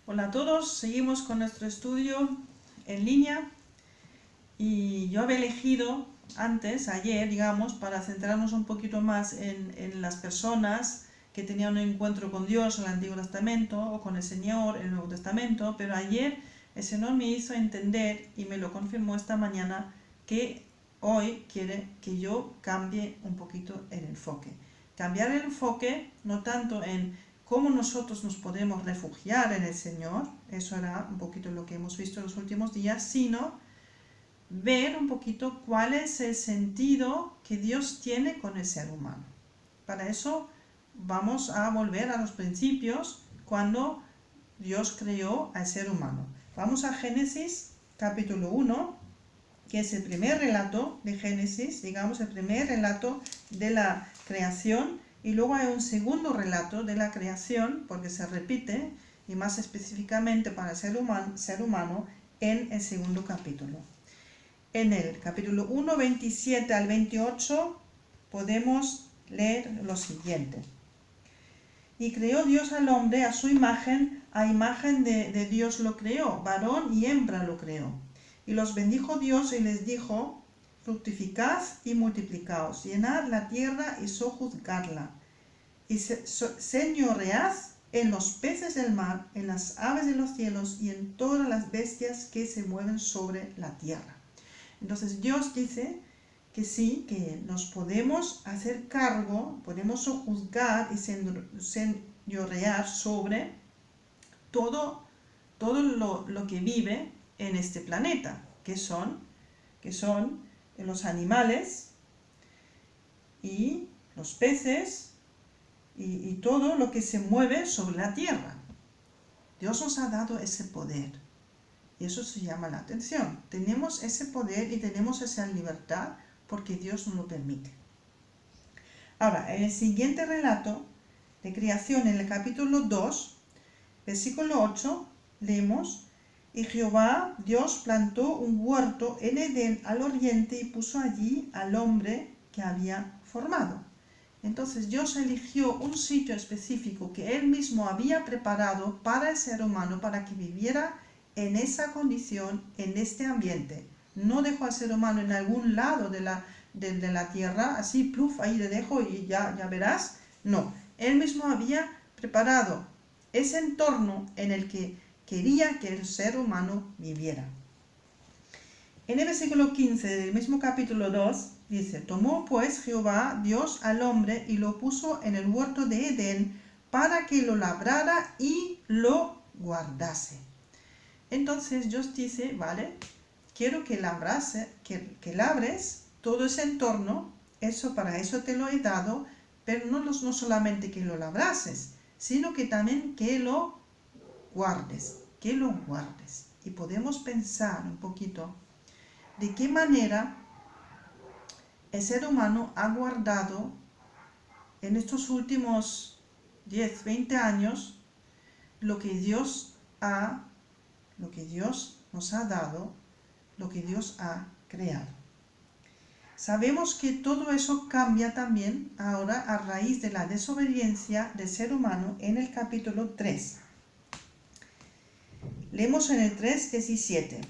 Hola a todos, seguimos con nuestro estudio en línea y yo había elegido ayer, digamos, para centrarnos un poquito más en las personas que tenían un encuentro con Dios en el Antiguo Testamento o con el Señor en el Nuevo Testamento, pero ayer el Señor me hizo entender y me lo confirmó esta mañana que hoy quiere que yo cambie un poquito el enfoque. Cambiar el enfoque no tanto en cómo nosotros nos podemos refugiar en el Señor, eso era un poquito lo que hemos visto en los últimos días, sino ver un poquito cuál es el sentido que Dios tiene con el ser humano. Para eso vamos a volver a los principios cuando Dios creó al ser humano. Vamos a Génesis capítulo 1, que es el primer relato de Génesis, digamos el primer relato de la creación, y luego hay un segundo relato de la creación, porque se repite, y más específicamente para el ser humano en el segundo capítulo. En el capítulo 1, 27 al 28, podemos leer lo siguiente. Y creó Dios al hombre a su imagen, a imagen de Dios lo creó, varón y hembra lo creó. Y los bendijo Dios y les dijo: fructificad y multiplicaos, llenad la tierra y sojuzgadla, y señoread en los peces del mar, en las aves de los cielos y en todas las bestias que se mueven sobre la tierra. Entonces Dios dice que sí, que nos podemos hacer cargo, podemos sojuzgar y señorear sobre todo lo que vive en este planeta, que son los animales y los peces y todo lo que se mueve sobre la tierra. Dios nos ha dado ese poder y eso se llama la atención. Tenemos ese poder y tenemos esa libertad porque Dios nos lo permite. Ahora, en el siguiente relato de creación, en el capítulo 2, versículo 8, leemos: y Jehová Dios plantó un huerto en Edén al oriente y puso allí al hombre que había formado. Entonces Dios eligió un sitio específico que Él mismo había preparado para el ser humano, para que viviera en esa condición, en este ambiente. No dejó al ser humano en algún lado de la tierra, así, pluf, ahí le dejo y ya verás. No, Él mismo había preparado ese entorno en el que quería que el ser humano viviera. En el versículo 15 del mismo capítulo 2 dice: tomó pues Jehová Dios al hombre y lo puso en el huerto de Edén para que lo labrara y lo guardase. Entonces Dios dice: vale, quiero que labres todo ese entorno, para eso te lo he dado, pero no solamente que lo labrases, sino que también que lo guardes. Y podemos pensar un poquito de qué manera el ser humano ha guardado en estos últimos 10, 20 años lo que Dios nos ha dado, lo que Dios ha creado. Sabemos que todo eso cambia también ahora a raíz de la desobediencia del ser humano en el capítulo 3. Leemos en el 3:17.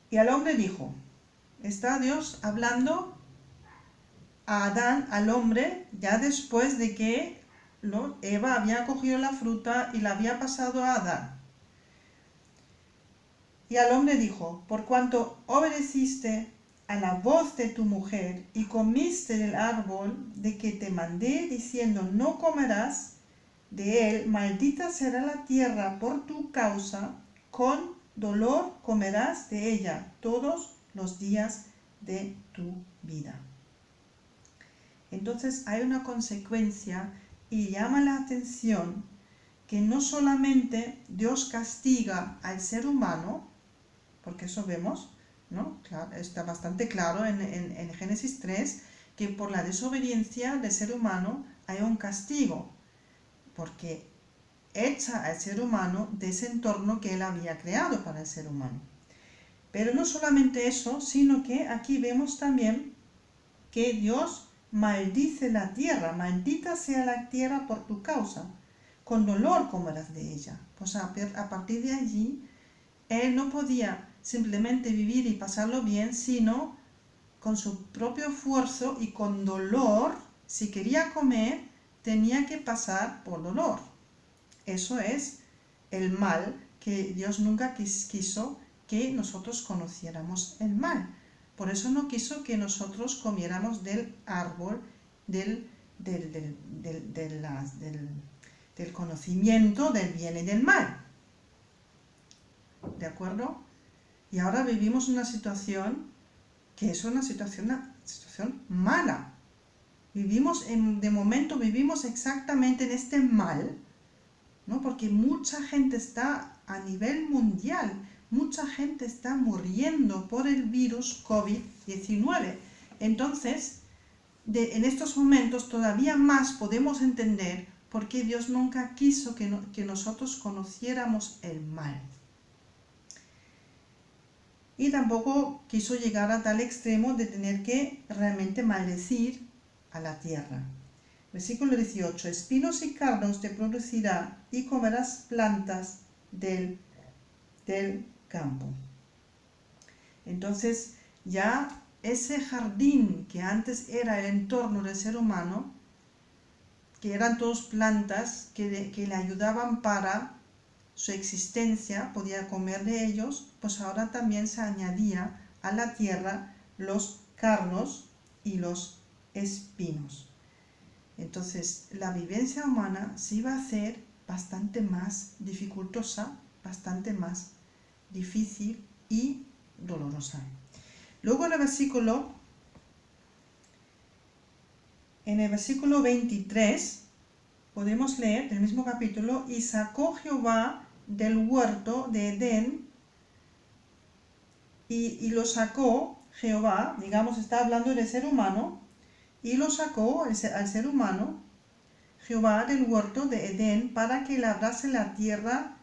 Y al hombre dijo, está Dios hablando a Adán, al hombre, ya después de que Eva había cogido la fruta y la había pasado a Adán. Y al hombre dijo, por cuanto obedeciste a la voz de tu mujer y comiste del árbol de que te mandé diciendo no comerás de él, maldita será la tierra por tu causa, con dolor comerás de ella todos los días de tu vida. Entonces hay una consecuencia y llama la atención que no solamente Dios castiga al ser humano, porque eso vemos, ¿no? Claro, está bastante claro en Génesis 3, que por la desobediencia del ser humano hay un castigo, porque echa al ser humano de ese entorno que él había creado para el ser humano. Pero no solamente eso, sino que aquí vemos también que Dios maldice la tierra, maldita sea la tierra por tu causa, con dolor comerás de ella. Pues a partir de allí, él no podía simplemente vivir y pasarlo bien, sino con su propio esfuerzo y con dolor. Si quería comer, tenía que pasar por dolor. Eso es el mal, que Dios nunca quiso que nosotros conociéramos el mal. Por eso no quiso que nosotros comiéramos del árbol del conocimiento del bien y del mal. ¿De acuerdo? Y ahora vivimos una situación que es una situación mala. De momento vivimos exactamente en este mal, ¿no? Porque mucha gente está a nivel mundial, mucha gente está muriendo por el virus COVID-19. Entonces, en estos momentos todavía más podemos entender por qué Dios nunca quiso que nosotros conociéramos el mal. Y tampoco quiso llegar a tal extremo de tener que realmente maldecir a la tierra. Versículo 18. Espinos y cardos te producirá y comerás plantas del campo. Entonces ya ese jardín que antes era el entorno del ser humano, que eran todas plantas que le ayudaban para su existencia, podía comer de ellos, pues ahora también se añadía a la tierra los cardos y los espinos. Entonces la vivencia humana se iba a hacer bastante más dificultosa, bastante más difícil y dolorosa. Luego en el versículo 23 podemos leer del mismo capítulo: y sacó Jehová del huerto de Edén, y lo sacó Jehová, digamos, está hablando del ser humano, y lo sacó al ser humano Jehová del huerto de Edén para que labrase la tierra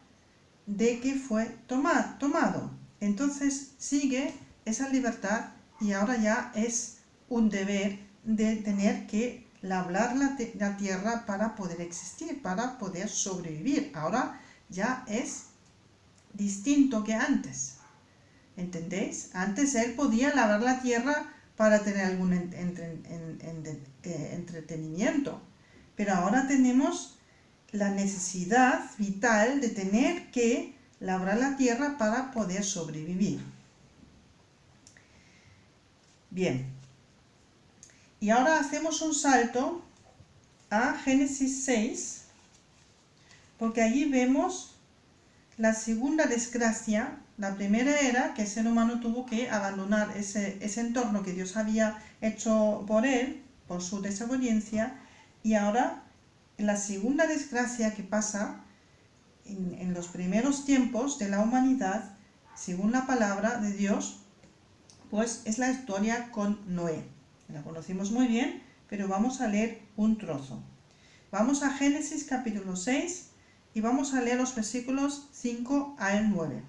de que fue tomado. Entonces sigue esa libertad y ahora ya es un deber de tener que labrar la tierra para poder existir, para poder sobrevivir. Ahora ya es distinto que antes. ¿Entendéis? Antes él podía labrar la tierra para tener algún entretenimiento, pero ahora tenemos la necesidad vital de tener que labrar la tierra para poder sobrevivir. Bien, y ahora hacemos un salto a Génesis 6, porque allí vemos la segunda desgracia. La primera era que el ser humano tuvo que abandonar ese entorno que Dios había hecho por él, por su desobediencia, y ahora la segunda desgracia que pasa en los primeros tiempos de la humanidad, según la palabra de Dios, pues es la historia con Noé. La conocimos muy bien, pero vamos a leer un trozo. Vamos a Génesis capítulo 6 y vamos a leer los versículos 5 al 9.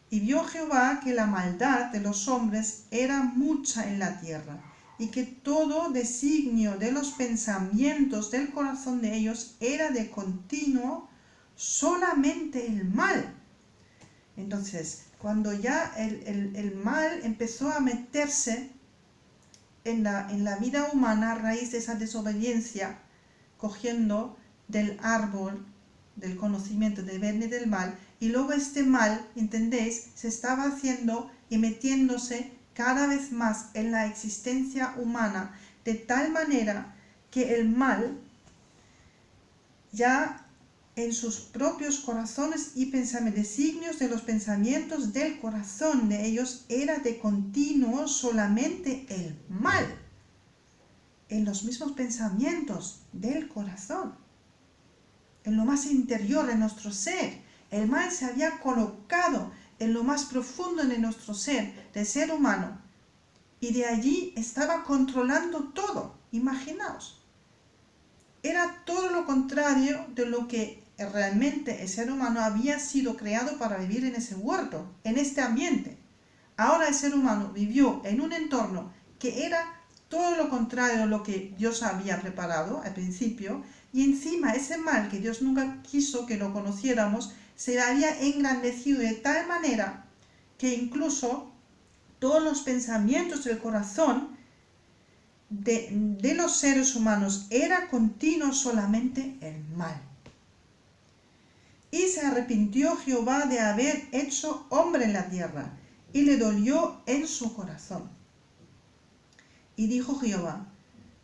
Y vio Jehová que la maldad de los hombres era mucha en la tierra, y que todo designio de los pensamientos del corazón de ellos era de continuo solamente el mal. Entonces, cuando ya el mal empezó a meterse en la vida humana a raíz de esa desobediencia, cogiendo del árbol del conocimiento del bien y del mal, y luego este mal, ¿entendéis?, se estaba haciendo y metiéndose cada vez más en la existencia humana, de tal manera que el mal ya en sus propios corazones y designios de los pensamientos del corazón de ellos era de continuo solamente el mal, en los mismos pensamientos del corazón, en lo más interior de nuestro ser. El mal se había colocado en lo más profundo de nuestro ser, del ser humano, y de allí estaba controlando todo. Imaginaos, era todo lo contrario de lo que realmente el ser humano había sido creado para vivir en ese huerto, en este ambiente. Ahora el ser humano vivió en un entorno que era todo lo contrario a lo que Dios había preparado al principio, y encima ese mal que Dios nunca quiso que lo conociéramos, se había engrandecido de tal manera que incluso todos los pensamientos del corazón de los seres humanos era continuo solamente el mal. Y se arrepintió Jehová de haber hecho hombre en la tierra, y le dolió en su corazón. Y dijo Jehová: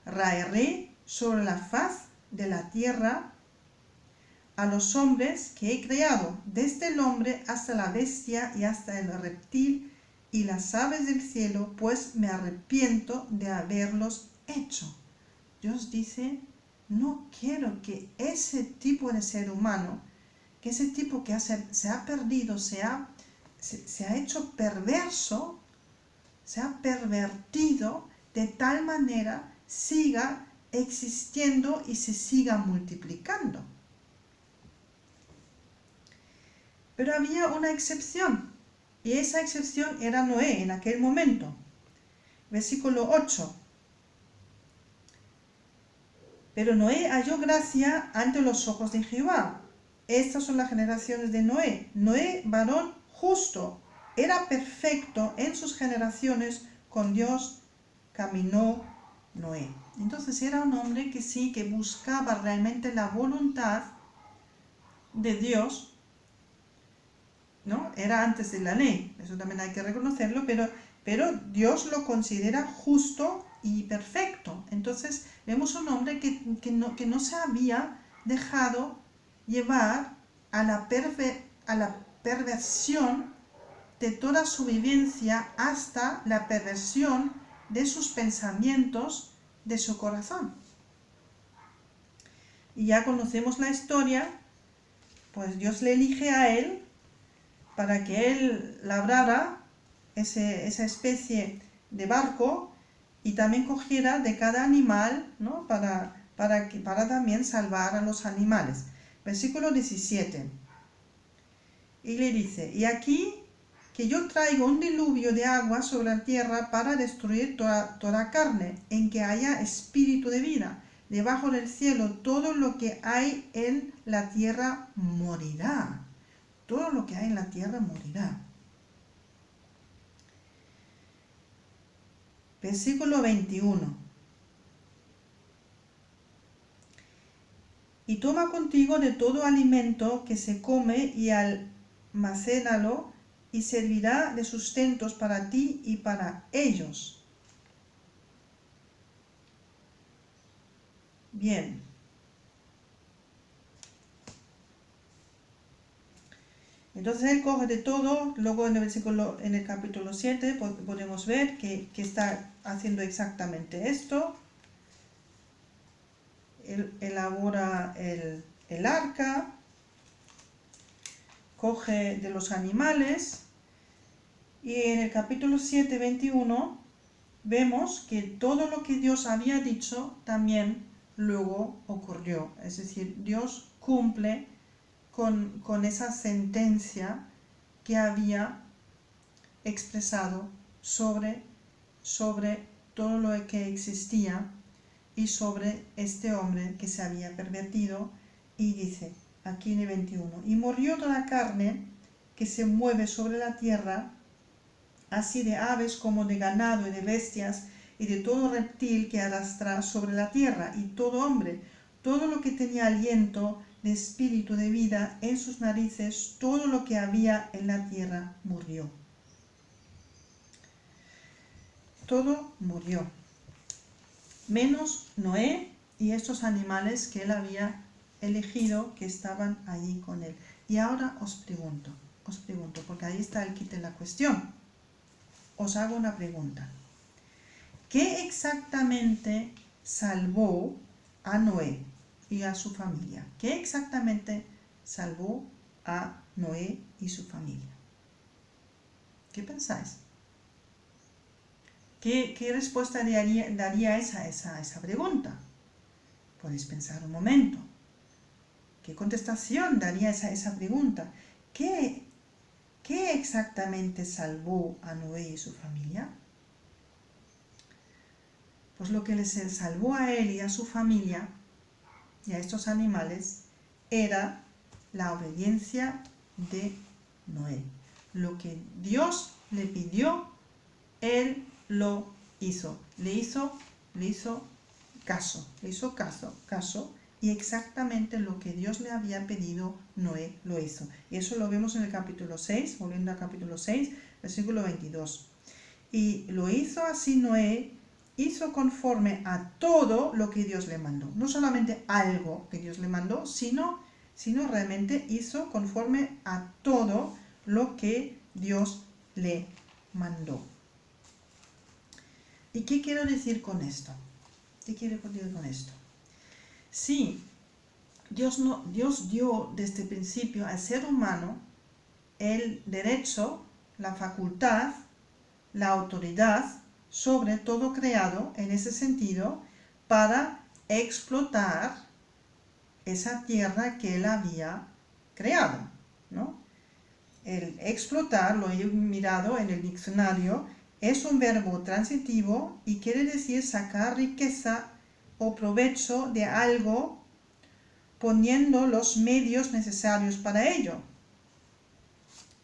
raeré sobre la faz de la tierra a los hombres que he creado, desde el hombre hasta la bestia y hasta el reptil y las aves del cielo, pues me arrepiento de haberlos hecho. Dios dice: no quiero que ese tipo de ser humano, que ese tipo que se ha perdido, se ha hecho perverso, se ha pervertido de tal manera, siga existiendo y se siga multiplicando. Pero había una excepción, y esa excepción era Noé en aquel momento. Versículo 8. Pero Noé halló gracia ante los ojos de Jehová. Estas son las generaciones de Noé. Noé, varón justo, era perfecto en sus generaciones, con Dios caminó Noé. Entonces era un hombre que sí, que buscaba realmente la voluntad de Dios, ¿no? Era antes de la ley, eso también hay que reconocerlo, pero Dios lo considera justo y perfecto. Entonces vemos un hombre que no se había dejado llevar a la perversión de toda su vivencia, hasta la perversión de sus pensamientos, de su corazón. Y ya conocemos la historia, pues Dios le elige a él para que él labrara esa especie de barco y también cogiera de cada animal, ¿no? para también salvar a los animales. Versículo 17. Y le dice: y aquí que yo traigo un diluvio de agua sobre la tierra para destruir toda carne, en que haya espíritu de vida. Debajo del cielo todo lo que hay en la tierra morirá. Todo lo que hay en la tierra morirá. Versículo 21. Y toma contigo de todo alimento que se come y almacénalo, y servirá de sustentos para ti y para ellos. Bien. Entonces él coge de todo. Luego en el capítulo 7 podemos ver que está haciendo exactamente esto. Él elabora el arca, coge de los animales, y en el capítulo 7, 21 vemos que todo lo que Dios había dicho también luego ocurrió. Es decir, Dios cumple con esa sentencia que había expresado sobre todo lo que existía y sobre este hombre que se había pervertido. Y dice aquí en el 21: y murió toda carne que se mueve sobre la tierra, así de aves como de ganado y de bestias, y de todo reptil que arrastra sobre la tierra, y todo hombre, todo lo que tenía aliento de espíritu de vida en sus narices, todo lo que había en la tierra murió. Todo murió, menos Noé y estos animales que él había elegido, que estaban allí con él. Y ahora os pregunto, porque ahí está el quid de la cuestión. Os hago una pregunta. ¿Qué exactamente salvó a Noé y a su familia? ¿Qué exactamente salvó a Noé y su familia? ¿Qué pensáis? ¿Qué respuesta daría esa pregunta? Podéis pensar un momento. ¿Qué contestación daría esa pregunta? ¿Qué exactamente salvó a Noé y su familia? Pues lo que les salvó a él y a su familia y a estos animales era la obediencia de Noé. Lo que Dios le pidió, él lo hizo. Le hizo caso. Y exactamente lo que Dios le había pedido, Noé lo hizo. Y eso lo vemos en el capítulo 6, volviendo al capítulo 6, versículo 22. Y lo hizo así Noé, hizo conforme a todo lo que Dios le mandó. No solamente algo que Dios le mandó, sino realmente hizo conforme a todo lo que Dios le mandó. ¿Y qué quiero decir con esto? ¿Qué quiero decir con esto? Sí, Dios dio desde el principio al ser humano el derecho, la facultad, la autoridad sobre todo creado en ese sentido para explotar esa tierra que él había creado, ¿no? El explotar, lo he mirado en el diccionario, es un verbo transitivo y quiere decir sacar riqueza o provecho de algo poniendo los medios necesarios para ello.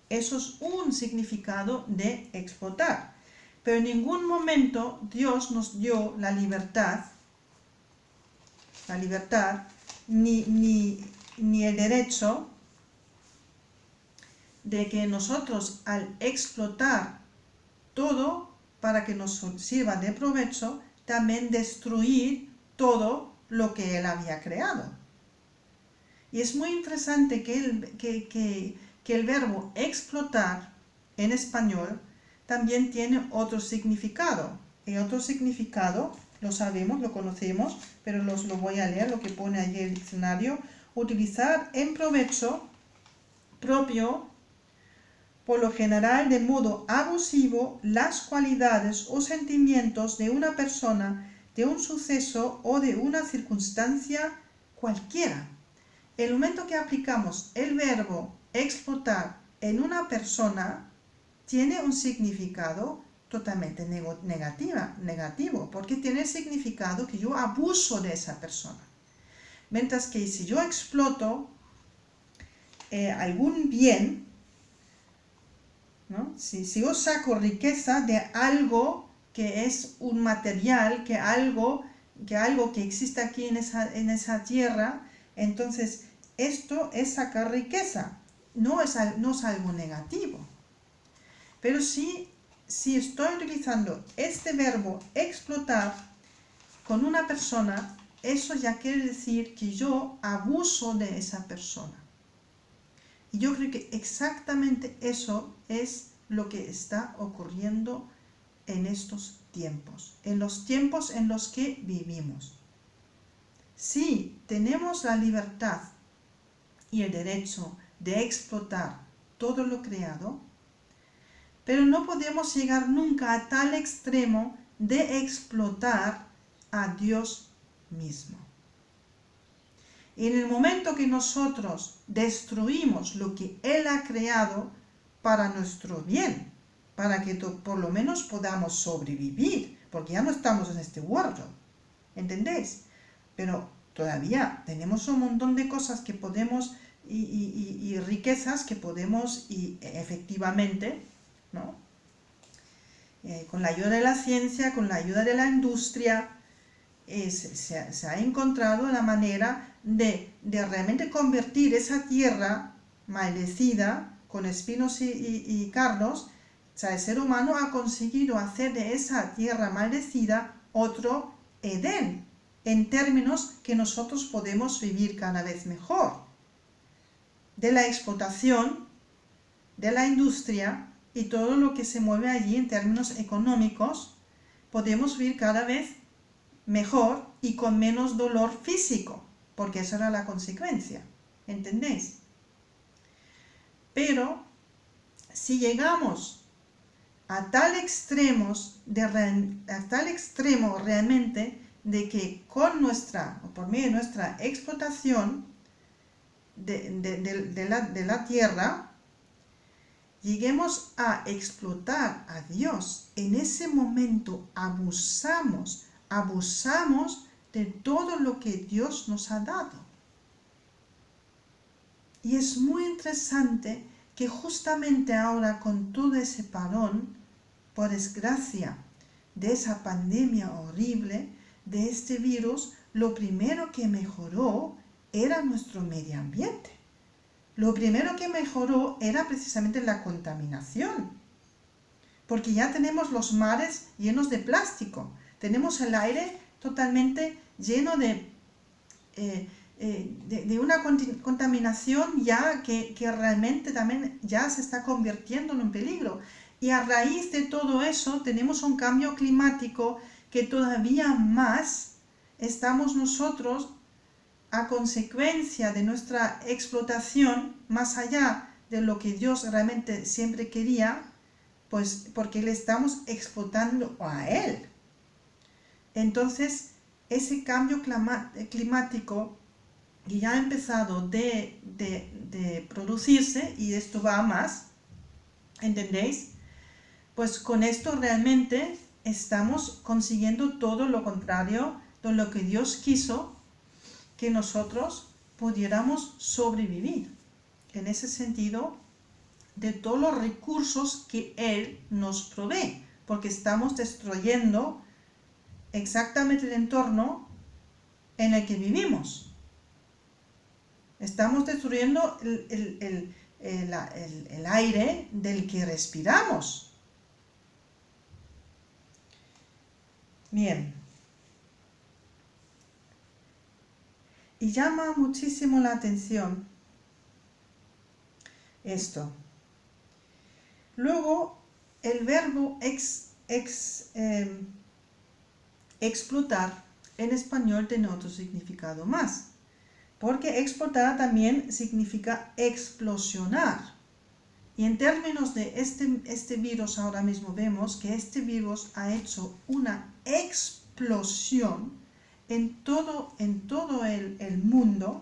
Eso es un significado de explotar. Pero en ningún momento Dios nos dio la libertad, ni el derecho de que nosotros al explotar todo para que nos sirva de provecho, también destruir todo lo que Él había creado. Y es muy interesante que el verbo explotar en español también tiene otro significado. Y otro significado, lo sabemos, lo conocemos, pero lo voy a leer, lo que pone allí el diccionario. Utilizar en provecho propio, por lo general de modo abusivo, las cualidades o sentimientos de una persona, de un suceso o de una circunstancia cualquiera. El momento que aplicamos el verbo explotar en una persona, tiene un significado totalmente negativo, porque tiene el significado que yo abuso de esa persona. Mientras que si yo exploto algún bien, ¿no? Si yo saco riqueza de algo que es un material, que algo que existe aquí en esa tierra, entonces esto es sacar riqueza, no es algo negativo. Pero si estoy utilizando este verbo explotar con una persona, eso ya quiere decir que yo abuso de esa persona. Y yo creo que exactamente eso es lo que está ocurriendo en estos tiempos, en los tiempos en los que vivimos. Sí, tenemos la libertad y el derecho de explotar todo lo creado, pero no podemos llegar nunca a tal extremo de explotar a Dios mismo. Y en el momento que nosotros destruimos lo que Él ha creado para nuestro bien, para que por lo menos podamos sobrevivir, porque ya no estamos en este mundo, ¿entendéis? Pero todavía tenemos un montón de cosas que podemos y riquezas que podemos y efectivamente, ¿no? Con la ayuda de la ciencia, con la ayuda de la industria, se ha encontrado la manera de realmente convertir esa tierra maldecida con espinos y cardos. O sea, el ser humano ha conseguido hacer de esa tierra maldecida otro Edén, en términos que nosotros podemos vivir cada vez mejor. De la explotación, de la industria y todo lo que se mueve allí en términos económicos, podemos vivir cada vez mejor y con menos dolor físico, porque esa era la consecuencia, ¿entendéis? Pero si llegamos a tal extremo realmente de que por medio de nuestra explotación de la tierra, lleguemos a explotar a Dios, en ese momento abusamos abusamos de todo lo que Dios nos ha dado. Y es muy interesante que justamente ahora, con todo ese parón, por desgracia, de esa pandemia horrible, de este virus, lo primero que mejoró era nuestro medio ambiente. Lo primero que mejoró era precisamente la contaminación, porque ya tenemos los mares llenos de plástico, tenemos el aire totalmente lleno de una contaminación ya que realmente también ya se está convirtiendo en un peligro. Y a raíz de todo eso tenemos un cambio climático que todavía más estamos nosotros, a consecuencia de nuestra explotación, más allá de lo que Dios realmente siempre quería, pues porque le estamos explotando a Él. Entonces, ese cambio climático que ya ha empezado de producirse, y esto va a más, ¿entendéis? Pues con esto realmente estamos consiguiendo todo lo contrario de lo que Dios quiso que nosotros pudiéramos sobrevivir. En ese sentido, de todos los recursos que Él nos provee, porque estamos destruyendo exactamente el entorno en el que vivimos. Estamos destruyendo el aire del que respiramos. Bien. Y llama muchísimo la atención esto. Luego, el verbo explotar en español tiene otro significado más, porque explotar también significa explosionar. Y en términos de este virus, ahora mismo vemos que este virus ha hecho una explosión en todo el mundo,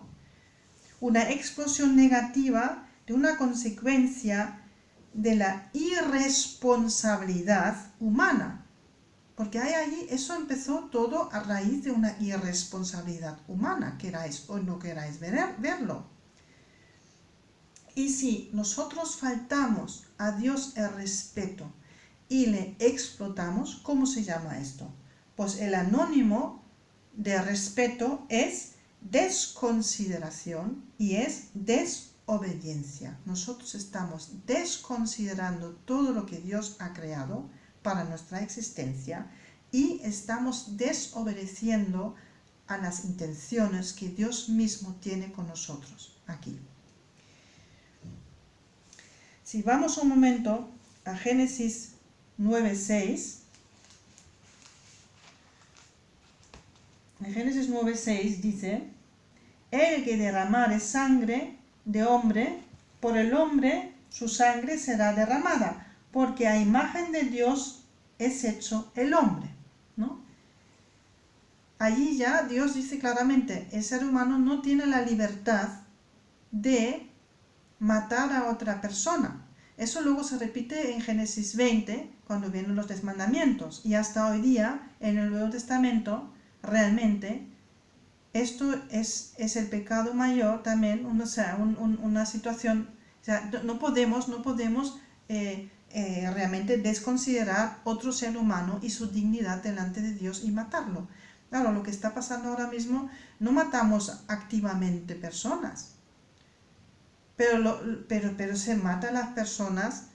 una explosión negativa de una consecuencia de la irresponsabilidad humana. Porque eso empezó todo a raíz de una irresponsabilidad humana, queráis o no queráis verlo. Y si nosotros faltamos a Dios el respeto y le explotamos, ¿cómo se llama esto? Pues el anónimo de respeto es desconsideración y es desobediencia. Nosotros estamos desconsiderando todo lo que Dios ha creado para nuestra existencia y estamos desobedeciendo a las intenciones que Dios mismo tiene con nosotros aquí. Si vamos un momento a Génesis 9:6, en Génesis 9:6 dice: el que derramare sangre de hombre, por el hombre su sangre será derramada, porque a imagen de Dios es hecho el hombre, ¿no? Allí ya Dios dice claramente, el ser humano no tiene la libertad de matar a otra persona. Eso luego se repite en Génesis 20, cuando vienen los 10 mandamientos, y hasta hoy día, en el Nuevo Testamento, realmente, esto es el pecado mayor también, una situación, o sea, no podemos realmente desconsiderar otro ser humano y su dignidad delante de Dios y matarlo. Claro, lo que está pasando ahora mismo, no matamos activamente personas, pero se mata a las personas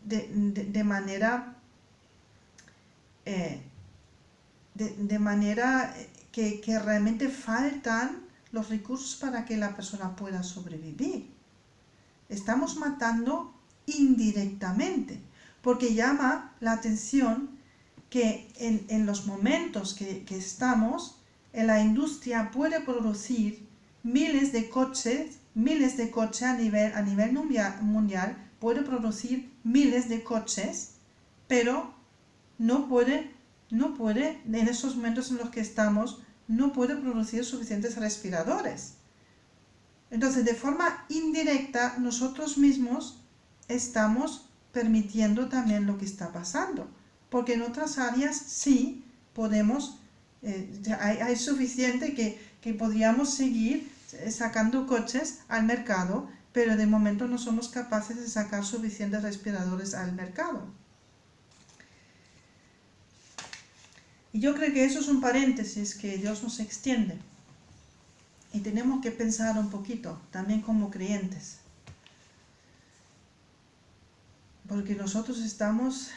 de manera que realmente faltan los recursos para que la persona pueda sobrevivir. Estamos matando indirectamente, porque llama la atención que en los momentos que estamos, la industria puede producir miles de coches a nivel mundial, puede producir miles de coches, pero no puede, en esos momentos en los que estamos, no puede producir suficientes respiradores. Entonces, de forma indirecta, nosotros mismos estamos permitiendo también lo que está pasando, porque en otras áreas sí podemos Hay suficiente que podríamos seguir sacando coches al mercado, pero de momento no somos capaces de sacar suficientes respiradores al mercado. Y yo creo que eso es un paréntesis que Dios nos extiende. Y tenemos que pensar un poquito, también como creyentes. Porque nosotros estamos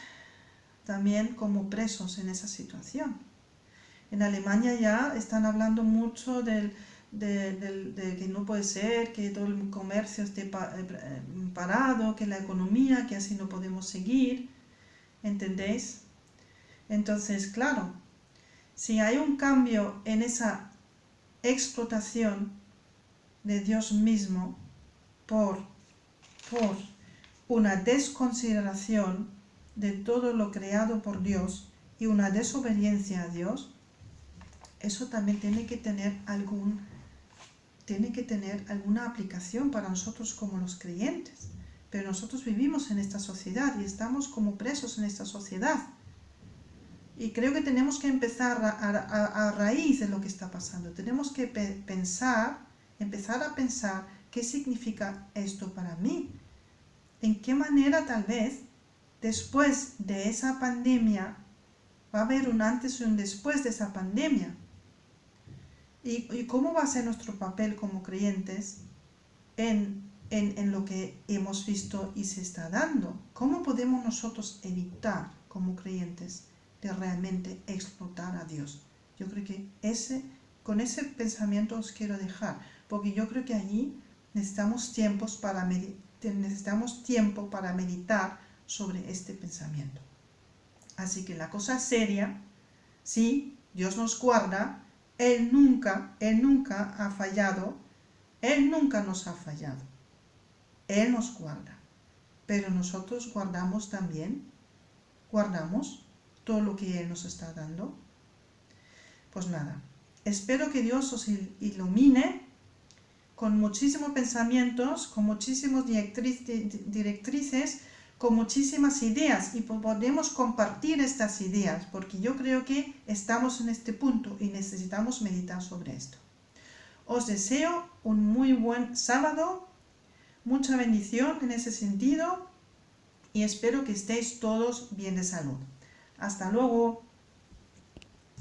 también como presos en esa situación. En Alemania ya están hablando mucho de que no puede ser, que todo el comercio esté parado, que la economía, que así no podemos seguir. ¿Entendéis? Entonces, claro, si hay un cambio en esa explotación de Dios mismo por una desconsideración de todo lo creado por Dios y una desobediencia a Dios, eso también tiene que tener alguna aplicación para nosotros como los creyentes. Pero nosotros vivimos en esta sociedad y estamos como presos en esta sociedad. Y creo que tenemos que empezar a raíz de lo que está pasando. Tenemos que empezar a pensar qué significa esto para mí. En qué manera tal vez después de esa pandemia va a haber un antes y un después de esa pandemia. ¿Y cómo va a ser nuestro papel como creyentes en lo que hemos visto y se está dando? ¿Cómo podemos nosotros evitar como creyentes de realmente explotar a Dios? Yo creo que con ese pensamiento os quiero dejar, porque yo creo que allí necesitamos tiempo para meditar sobre este pensamiento. Así que la cosa es seria. Sí, Dios nos guarda. Él nunca ha fallado. Él nunca nos ha fallado. Él nos guarda. Pero nosotros guardamos todo lo que Él nos está dando. Pues nada, espero que Dios os ilumine con muchísimos pensamientos, con muchísimas directrices, con muchísimas ideas, y podemos compartir estas ideas, porque yo creo que estamos en este punto y necesitamos meditar sobre esto. Os deseo un muy buen sábado, mucha bendición en ese sentido, y espero que estéis todos bien de salud. Hasta luego.